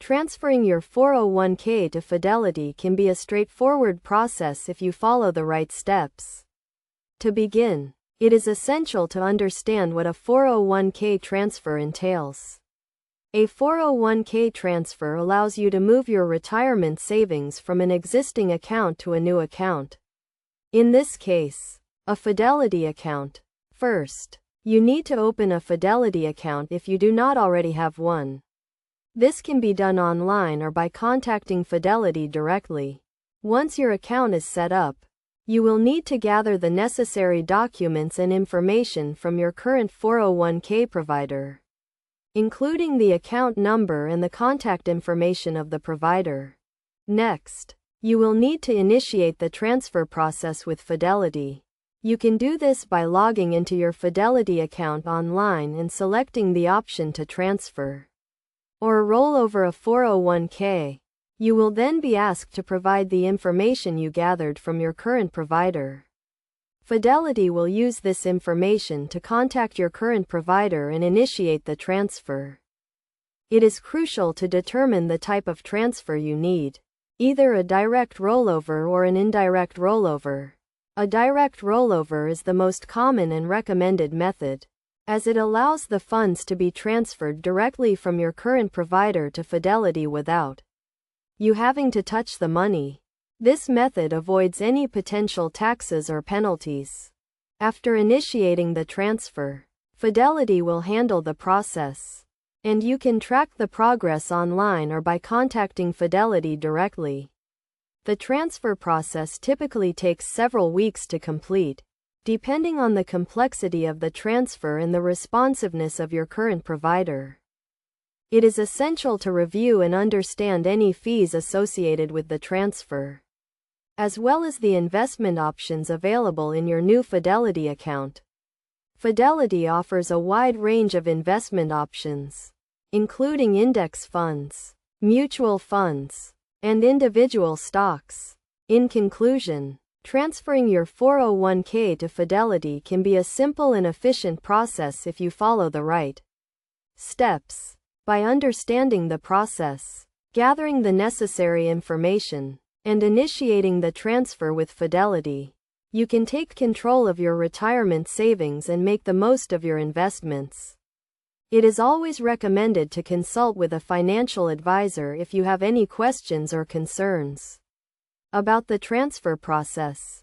Transferring your 401k to Fidelity can be a straightforward process if you follow the right steps. To begin, it is essential to understand what a 401k transfer entails. A 401k transfer allows you to move your retirement savings from an existing account to a new account. In this case, a Fidelity account. First, you need to open a Fidelity account if you do not already have one. This can be done online or by contacting Fidelity directly. Once your account is set up, you will need to gather the necessary documents and information from your current 401k provider, including the account number and the contact information of the provider. Next, you will need to initiate the transfer process with Fidelity. You can do this by logging into your Fidelity account online and selecting the option to transfer or roll over a 401k. You will then be asked to provide the information you gathered from your current provider. Fidelity will use this information to contact your current provider and initiate the transfer. It is crucial to determine the type of transfer you need, either a direct rollover or an indirect rollover. A direct rollover is the most common and recommended method, as it allows the funds to be transferred directly from your current provider to Fidelity without you having to touch the money. This method avoids any potential taxes or penalties. After initiating the transfer, Fidelity will handle the process, and you can track the progress online or by contacting Fidelity directly. The transfer process typically takes several weeks to complete, depending on the complexity of the transfer and the responsiveness of your current provider. It is essential to review and understand any fees associated with the transfer, as well as the investment options available in your new Fidelity account. Fidelity offers a wide range of investment options, including index funds, mutual funds, and individual stocks. In conclusion, transferring your 401k to Fidelity can be a simple and efficient process if you follow the right steps. By understanding the process, gathering the necessary information, and initiating the transfer with Fidelity, you can take control of your retirement savings and make the most of your investments. It is always recommended to consult with a financial advisor if you have any questions or concerns about the transfer process.